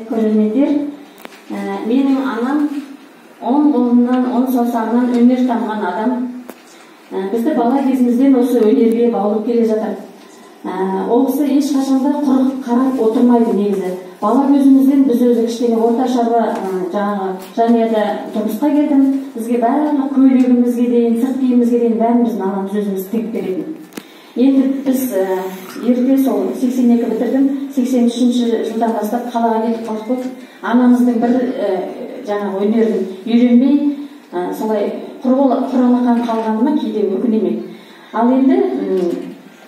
Көрермендер, менің анам 10 қолынан, 10 саусағынан өнер тамған адам. Бізді бала кезімізден осы өнерге баулып келе жатыр. Ол кісі ешқашанда құр қарап отырмайды негізі. Бала көзімізден біз өзі кішкене орта шаруа жанұяда тұрмысқа келдім. Бізге барлық көйлегімізге дейін, сырт киімімізге дейін бәрін біздің анамыз өзіміз тігіп беретін. Енді біз ерте сол 82 бітірдім, 83 жылдан бастап қалаға кетіп қалдық. Анамыздың бір жаңағы өнерін үйренбей, солай құралақан қалғаныма кейде өкінемін. Ал енді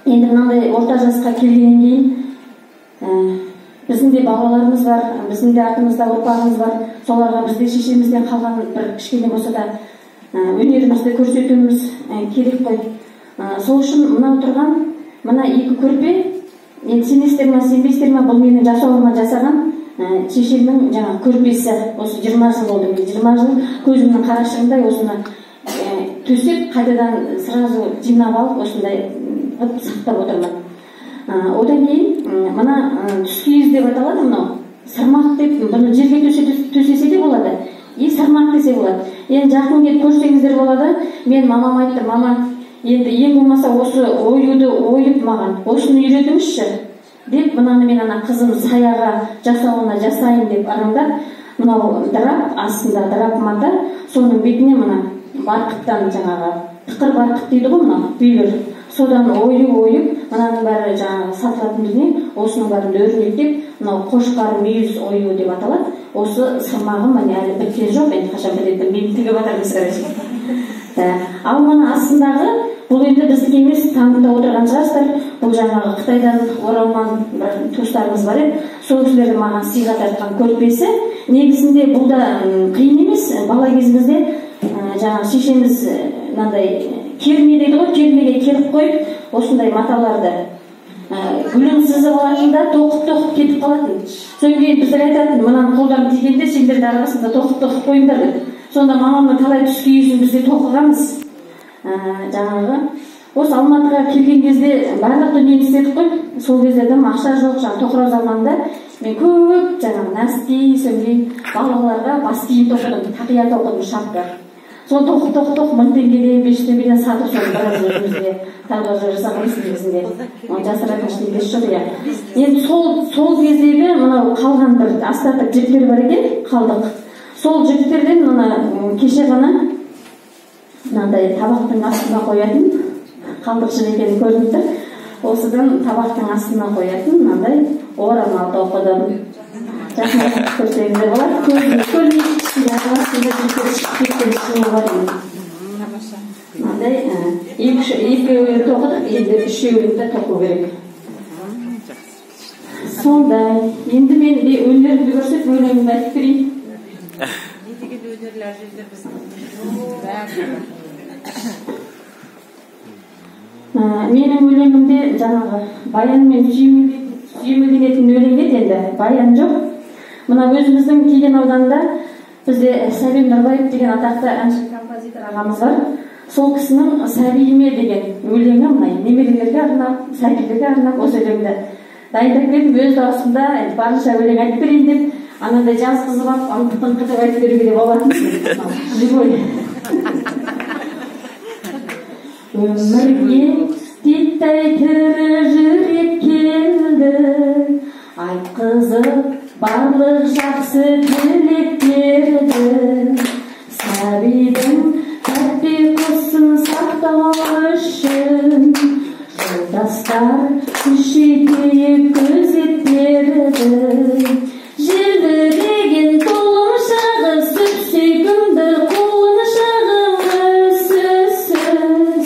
мынандай орта жасқа келгеннен кейін біздің де балаларымыз бар, біздің де артымызда ұрпағымыз бар. Соларға бізде шешемізден қалған бір кішкене болса да өнерімізді көрсетуіміз керек қой. Сол үшін мынау тұрған, мына екі көрпе, енді сенесіздер ме, сенбейсіздер ме, бұл менің жасауыма жасаған шешемнің жаңа көрпесі. Осы 20 жыл болды, 20 жыл көзімнің қарашығындай осыны төсеп, қайтадан сразу жинап алып, осындай сақтап отырмын. Одан кейін мына түскиіз деп аталады, мынау сырмақ деп, бұны жерге төсесе де болады, сырмақ десе болады. Енді жақын келіп көрсеңіздер болады. Мен мамам айтты, мама, енді ең болмаса осы оюды ойып маған, осыны үйретіңізші деп, мынаны мен ана қызым саяға жасауына жасайын деп араңдап, мынау драп, астында драп мата, соның бетіне мына барқыттан жаңағы тықыр барқыт дейді ғой, мына бүйір, содан ойып, мынаның бәрі жаңағы сатылатын дүние, осының бәрін өрнектеп, мынау қошқар мүйіз ою деп аталады. Осы сырмағым міне әлі біткен жоқ, енді қашан бітеді, мен тігіп жатырмыз қарашы. Ал мына астындағы, бұл енді біздікі емес, таңында отырған шығарсыздар. Бұл жаңағы Қытайдан оралман туыстарымыз бар еді, сол кісілерді маған сыйға тартқан көрпесі. Негізінде бұл да қиын емес. Бала кезімізде жаңағы шешеміз мынандай керме дейді ғой, кермеге керіп қойып, осындай маталарды гүлін сызып алатында тоқып кетіп қалатын. Содан кейін біздер айтатын, мынаны қолдан тигенде сендерді арасында тоқып қойыңдар деп. Сонда мамамның талай түскиізін бізде тоқығанбыз. Жаңағы осы Алматыға келген кезде барлық дүниені істедік қой. Сол кездерде ақша жоқ, жаңағы тоқырау заманында мен көп жаңағы нәски, сөйлейін балаларға бас киім тоқыдым, тақия тоқыдым, шапка. Сол тоқып 1000 теңгеден, 5 теңгеден сатып сол біраз өзімізде торговля жасағанбыз негізінде. Жасыратын ештеңе жоқ иә. Енді сол кездегі мынау қалған бір остаток жіптер бар екен, қалдық. Сол жіптерден мына кеше ғана мынандай табақтың астына қоятын, қалдықшын екені көрініп тұр. Осыдан табақтың астына қоятын мынандай орамал тоқыдым. Жақын көрсеңіздер болады. Көрмейді ішінде астында жіптер шығып кеткен ішіне бар еді. Мынандай екі тоқыдық, енді үшеуін де тоқу керек. Сондай. Енді мен өнерімді көрсетіп, өлеңімді айтып берейін. Менің өлеңімде жаңағы баянмен сүйемелденетін өлеңге енді баян жоқ. Мына өзіміздің Кеген ауданында бізде Сәбем Нұрбаев деген атақты әнші композитор ағамыз бар. Сол кісінің Сәбиіме деген өлеңі мына немерелерге арнап, сәбилерге арнап осы өлеңді дайындап келдім. Өз даусымда барынша өлең айтып берейін деп, анандай жазғызып алып, аңқытып айтып беруге де болатын. Живой. Өмірге титтей тірі жүрек келді, айтқызып барлық жақсы тілектерді. Сәбидің тәтті құсын сақтау үшін жолдастар күшейтейік көзеттерді. Желбіреген толымшағы сүп-сүйкімді құлыншағым сөзсіз.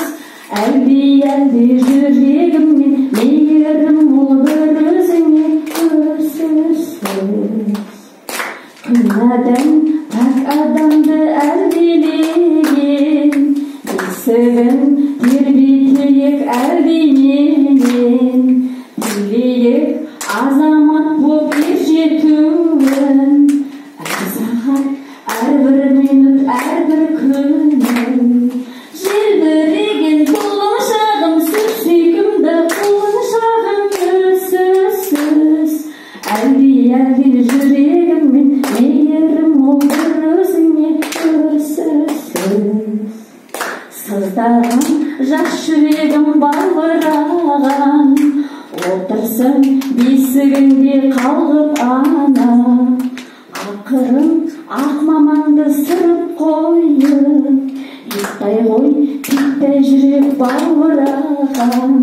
Әлди жүрегіммен мейірім мол бір өзіңе көзсіз. Күнәдан пәк адамды әлдилеген, есігін тербетейік әлдиненен. Тілейік азамат боп ержетуін, әр сағат, әрбір минут, әрбір күнін. Желбіреген толымшағым, сүп-сүйкімді құлыншағым сөзсіз. Әлди жүрегім баураған,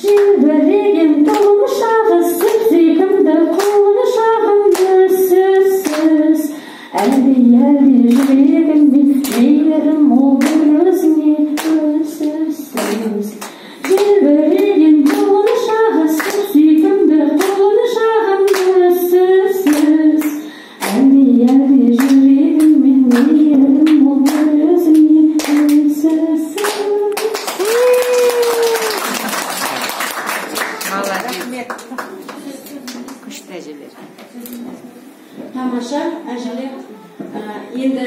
желбіреген тұлымшағы сүйкімді құлшағымды сөзсіз. Әлде жүрегіммен мейірім мол бір өзіңе көзсіз. Желбіреген тұлымшағы сүйкімді құлшағымды сөзсіз. Әлде жүрегіммен мейірім мол бір өзіңе көзсіз. Күшті әжелер. Тамаша әжелер. Енді